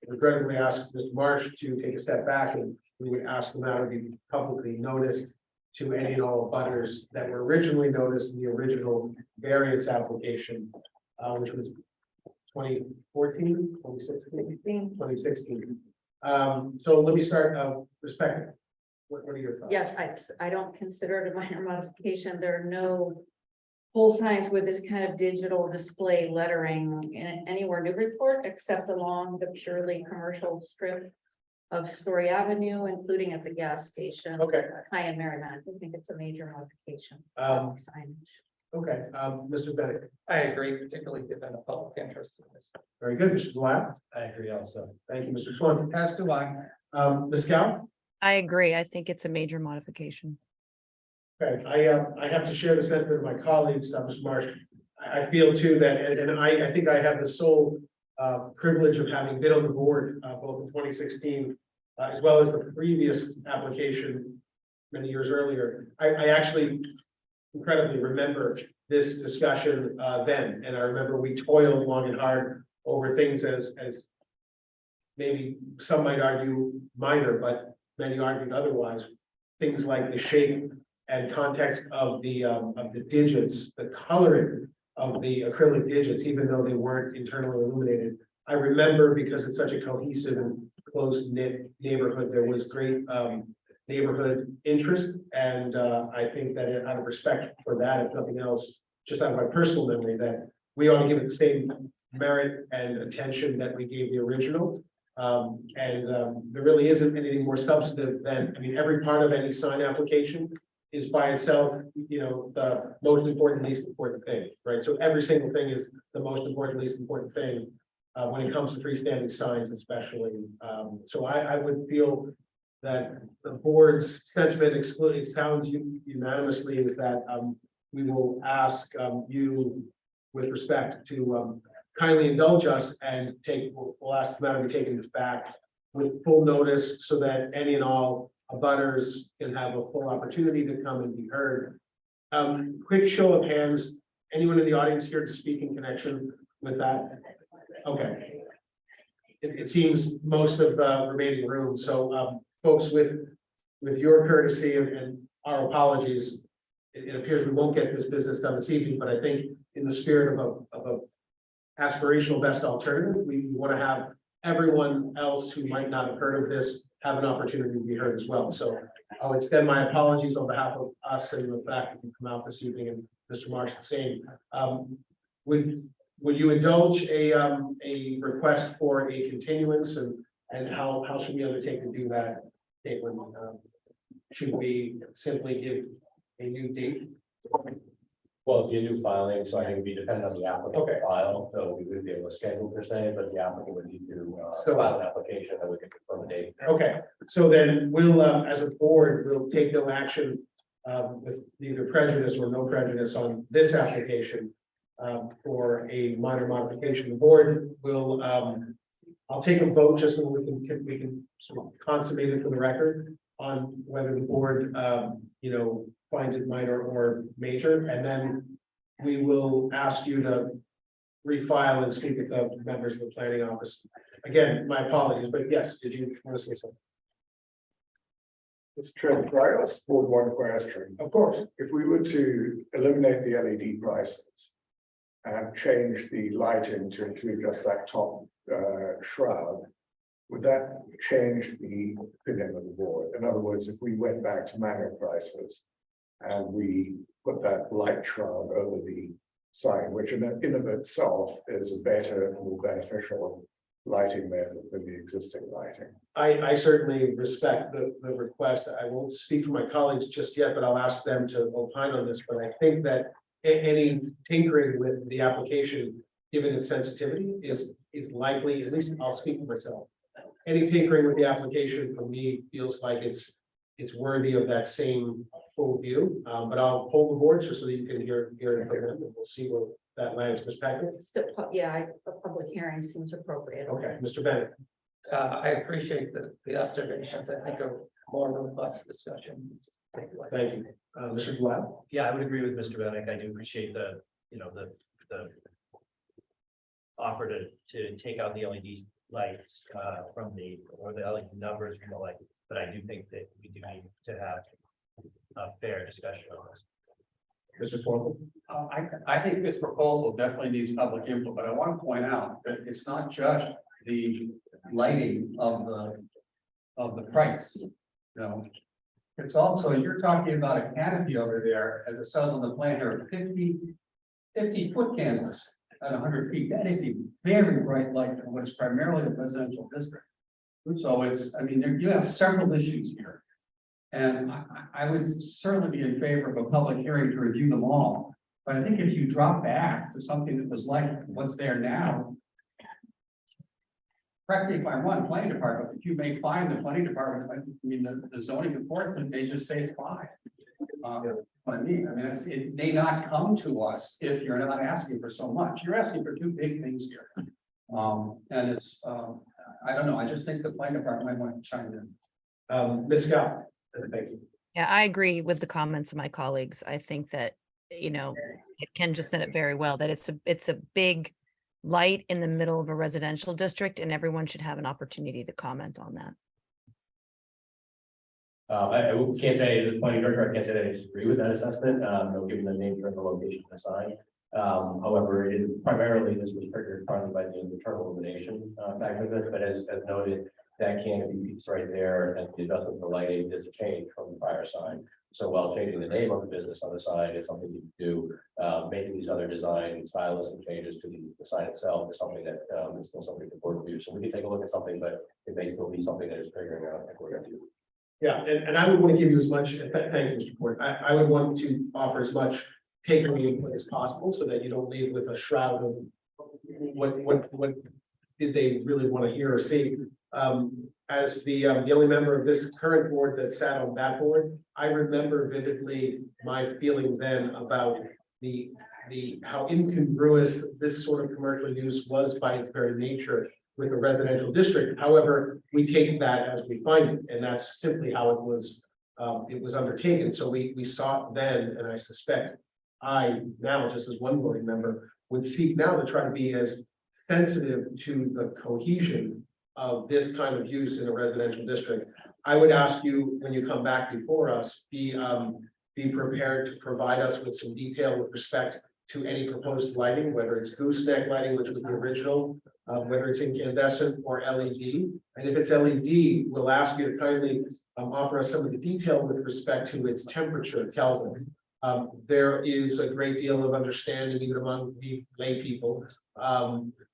regrettably ask Mr. Marsh to take a step back, and we would ask the matter to be publicly noticed to any and all abutters that were originally noticed in the original variance application, which was 2014, 2016, 2016. So let me start, respecting. What are your thoughts? yes, I don't consider it a minor modification. There are no pole signs with this kind of digital display lettering in anywhere Newburyport except along the purely commercial strip of Story Avenue, including at the gas station. Okay. High and Merrimack. I think it's a major modification. Signage. Okay, Mr. Bennett, I agree, particularly given the public interest in this. very good. Mr. Black, I agree also. thank you, Mr. Swan. As do I. Ms. Scout? I agree. I think it's a major modification. Okay, I have to share the sentiment of my colleagues, Mr. Marsh. I feel too that, and I think I have the sole privilege of having been on the board both in 2016 as well as the previous application many years earlier. I actually incredibly remember this discussion then, and I remember we toiled long and hard over things as maybe some might argue minor, but many argued otherwise. Things like the shape and context of the digits, the coloring of the acrylic digits, even though they weren't internally illuminated. I remember, because it's such a cohesive and close-knit neighborhood, there was great neighborhood interest. And I think that out of respect for that, if nothing else, just out of my personal memory, that we ought to give it the same merit and attention that we gave the original. There really isn't anything more substantive than, I mean, every part of any sign application is by itself, you know, the most important, least important thing, right? So every single thing is the most important, least important thing when it comes to freestanding signs, especially. So I would feel that the board's sentiment it sounds unanimously is that we will ask you with respect to kindly indulge us and we'll ask the matter to be taken back with full notice so that any and all abutters can have a full opportunity to come and be heard. Quick show of hands, anyone in the audience here to speak in connection with that? Okay. It seems most of the remaining room, so folks, with your courtesy and our apologies, it appears we won't get this business done this evening, but I think in the spirit of a aspirational best alternative, we want to have everyone else who might not have heard of this have an opportunity to be heard as well. So I'll extend my apologies on behalf of us and the fact that you come out this evening, and Mr. Marsh the same. Would you indulge a request for a continuance, and how should we undertake to do that, Caitlin? Should we simply give a new date? Well, it'd be a new filing, so I think it'd be dependent on the applicant Okay. file, so we would be able to schedule per se, but the applicant would need to So- file an application that we can confirm a date. Okay, so then we'll, as a board, we'll take no action with either prejudice or no prejudice on this application for a minor modification. The board will, I'll take a vote just so we can sort of consummate it for the record on whether the board, finds it minor or major, and then we will ask you to refile and speak with the members of the planning office. Again, my apologies, but yes, did you want to say something? Mr. Chairman, can I ask board one question? Of course. If we were to eliminate the LED prices and change the lighting to include just that top shroud, would that change the opinion of the board? In other words, if we went back to manual prices and we put that light shroud over the sign, which in and of itself is a better, more beneficial lighting method than the existing lighting. I certainly respect the request. I won't speak for my colleagues just yet, but I'll ask them to opine on this. But I think that any tinkering with the application, given its sensitivity, is likely, at least I'll speak for myself. Any tinkering with the application for me feels like it's worthy of that same full view. But I'll hold the board just so that you can hear it from them, and we'll see where that lands. Perspective. So, yeah, a public hearing seems appropriate. Okay, Mr. Bennett. I appreciate the observations. I think a more robust discussion. Thank you. Mr. Blau. Yeah, I would agree with Mr. Benick. I do appreciate the offer to take out the LED lights from the LED numbers from the light, but I do think that we do need to have a fair discussion on this. Mr. Swanton. I think this proposal definitely needs public input, but I want to point out that it's not just the lighting of the price. It's also, you're talking about a canopy over there, as it says on the plan here, 50-foot canvas at 100 feet. That is a very bright light for what is primarily a residential district. So you have several issues here. And I would certainly be in favor of a public hearing to review them all. But I think if you drop back to something that was like what's there now, correct me if I'm wrong, planning department, but you may find the planning department, the zoning enforcement, they just say it's fine. What I mean, it may not come to us if you're not asking for so much. You're asking for two big things here. And it's, I don't know, I just think the planning department might want to chime in. Ms. Scott. Thank you. Yeah, I agree with the comments of my colleagues. I think that, Ken just said it very well, that it's a big light in the middle of a residential district, and everyone should have an opportunity to comment on that. I can't say, the planning director, I can't say that I disagree with that assessment, given the nature of the location of the sign. However, primarily this was triggered partly by the internal illumination factor of it, but as noted, that canopy piece right there and the adjustment for lighting is a change from the prior sign. So while changing the name of the business on the sign is something you can do, making these other design stylistic changes to the sign itself is something that is still something the board will do. So we can take a look at something, but it may still be something that is triggering out like we're going to do. Yeah, and I would want to give you as much, thank you, Mr. Port. I would want to offer as much takeaway input as possible so that you don't leave with a shroud of what did they really want to hear or see. As the only member of this current board that sat on that board, I remember vividly my feeling then about how incongruous this sort of commercial use was by its very nature with a residential district. However, we take that as we find it, and that's simply how it was undertaken. So we saw it then, and I suspect I now, just as one voting member, would seek now to try to be as sensitive to the cohesion of this kind of use in a residential district. I would ask you, when you come back before us, be prepared to provide us with some detail with respect to any proposed lighting, whether it's gooseneck lighting, which was the original, whether it's incandescent or LED. And if it's LED, we'll ask you to kindly offer us some of the detail with respect to its temperature Kelvin. There is a great deal of understanding even among the lay people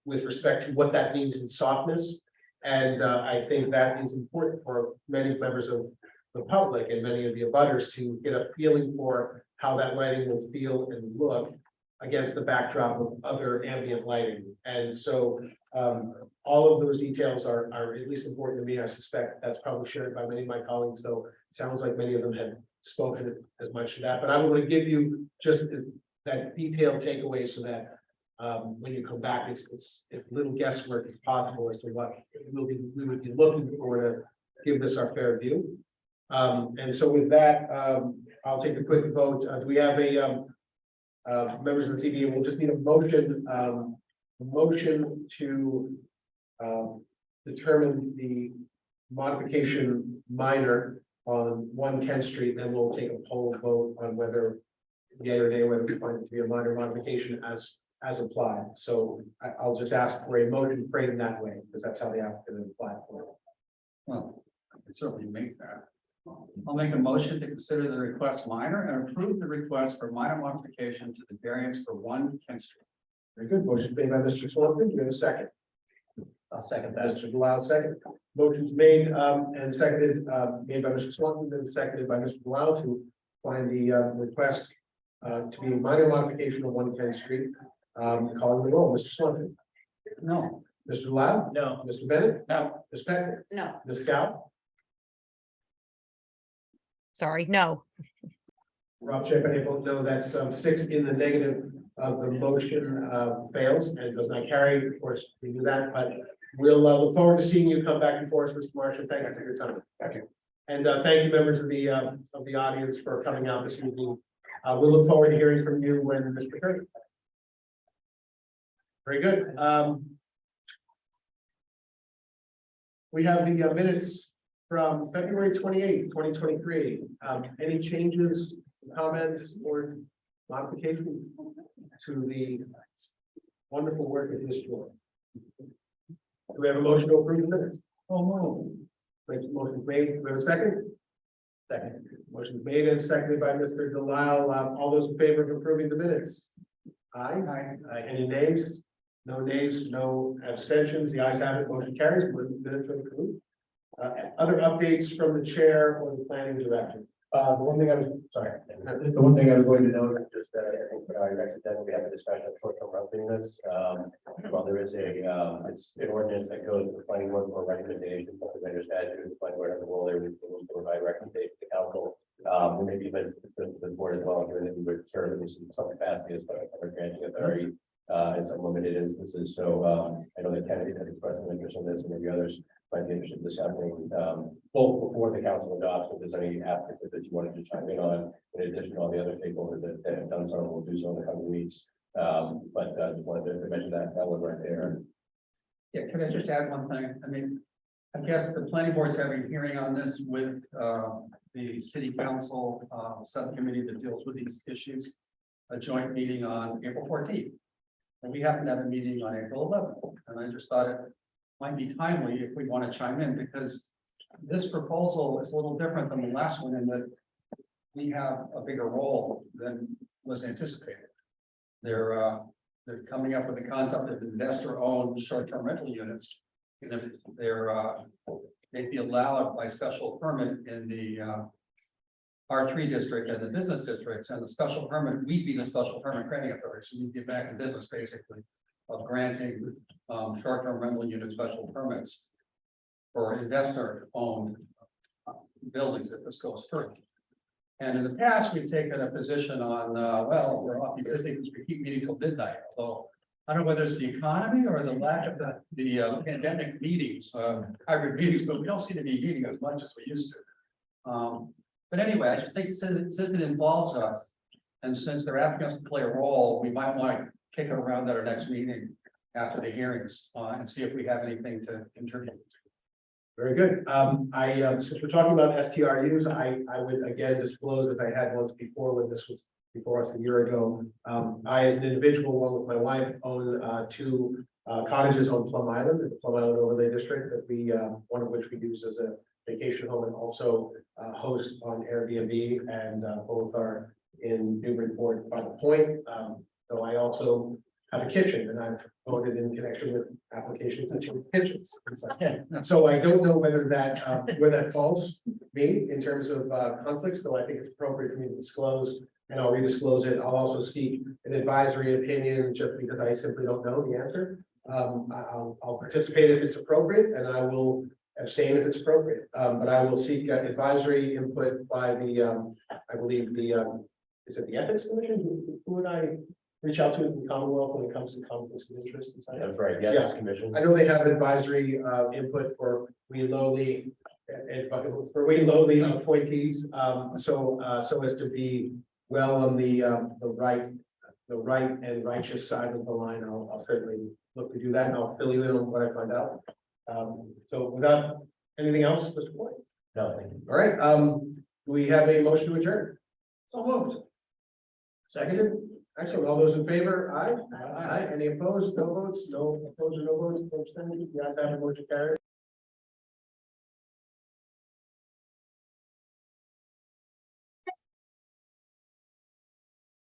with respect to what that means in softness. And I think that is important for many members of the public and many of the abutters to get a feeling for how that lighting will feel and look against the backdrop of other ambient lighting. And so all of those details are at least important to me. I suspect that's probably shared by many of my colleagues, though it sounds like many of them had spoken as much to that. But I'm going to give you just that detailed takeaway so that when you come back, it's if little guesswork is possible as to what we would be looking for to give this our fair view. And so with that, I'll take a quick vote. Do we have a members of the CBA? We'll just need a motion to determine the modification minor on 1 Kent Street. Then we'll take a poll vote on whether yea or nay, whether we find it to be a minor modification as applied. So I'll just ask for a motion framed that way, because that's how the applicant applied for it. Well, I can certainly make that. I'll make a motion to consider the request minor and approve the request for minor modification to the variance for 1 Kent Street. Very good. Motion made by Mr. Swanton. Do we have a second? I'll second that. Mr. Delisle, second. Motion's made and seconded, made by Mr. Swanton, then seconded by Mr. Delisle to find the request to be a minor modification of 1 Kent Street. Calling the roll. Mr. Swanton. No. Mr. Delisle. No. Mr. Bennett. No. Ms. Peck. No, Ms. Scout. Sorry, no. Rob Chip, and I both know that's 6 in the negative of the motion fails and does not carry. Of course, we do that, but we'll look forward to seeing you come back before us, Mr. Marshall. Thank you for your time. Thank you. And thank you, members of the audience, for coming out this evening. We'll look forward to hearing from you when Mr. Attorney. Very good. We have the minutes from February 28th, 2023. Any changes, comments, or modifications to the wonderful work of this board? Do we have a motion to approve the minutes? Oh, Motion made. Do we have a second? Second. Motion made and seconded by Mr. Delisle. All those in favor of approving the minutes? Aye. Aye. Any nays? No nays, no abstentions. The ayes have it. Motion carries. Minutes are approved. Other updates from the chair or the planning director? The one thing I was going to note is just that I think accidentally we have a discussion of short-term rental units. Well, there is it's an ordinance that goes to the planning board for recommendation, but the vendor statute, the planning board has a role there, we will provide recommendation to council. Maybe even the board as well, given that we would serve in some capacity as far as granting authority in some limited instances. So I know that Kennedy has expressed an interest in this, and maybe others might be interested in discussing both before the council adopts, if there's any aspect that you wanted to chime in on, in addition to all the other stakeholders that have done so, will do so in the coming weeks. But just wanted to mention that one right there. yeah, can I just add one thing? I mean, I guess the planning board's having a hearing on this with the city council subcommittee that deals with these issues. A joint meeting on April 14th. And we happen to have a meeting on April 11th. And I just thought it might be timely if we want to chime in, because this proposal is a little different than the last one in that we have a bigger role than was anticipated. They're coming up with the concept of investor-owned short-term rental units. And if they'd be allowed by special permit in the R3 district and the business districts, and the special permit, we'd be the special permit granting authority, so we'd get back in business basically of granting short-term rental unit special permits for investor-owned buildings if this goes through. And in the past, we've taken a position on, well, we're off busy because we keep meeting till midnight. Although I don't know whether it's the economy or the lack of the pandemic meetings, hybrid meetings, but we don't seem to be meeting as much as we used to. But anyway, I just think since it involves us, and since they're asking us to play a role, we might want to kick it around at our next meeting after the hearings and see if we have anything to contribute. Very good. Since we're talking about STRUs, I would again disclose, as I had once before when this was before us a year ago. I, as an individual, along with my wife, own two cottages on Plum Island, in the Plum Island Overlay District, that we, one of which we use as a vacation home and also host on Airbnb, and both are in Newburyport by the Point. So I also have a kitchen, and I've voted in connection with applications and kitchens. And such. So I don't know whether that, where that falls me in terms of conflicts, though I think it's appropriate for me to disclose, and I'll redisclose it. I'll also seek an advisory opinion just because I simply don't know the answer. I'll participate if it's appropriate, and I will abstain if it's appropriate. But I will seek advisory input by the, I believe is it the Ethics Commission? Who would I reach out to in the Commonwealth when it comes to conflicts of interest? And such? That's right, yeah, Yeah. this commission. I know they have advisory input for we lowly, for we lowly appointees, so as to be well on the right and righteous side of the line. I'll certainly look to do that, and I'll fill you in on what I find out. So without anything else, Mr. Boyd? No, thank you. All right, do we have a motion to adjourn? So moved. Seconded. Excellent. All those in favor? Aye. Aye. Any opposed? No votes? No opposed or no votes? No abstentions? The ayes have it, motion carried.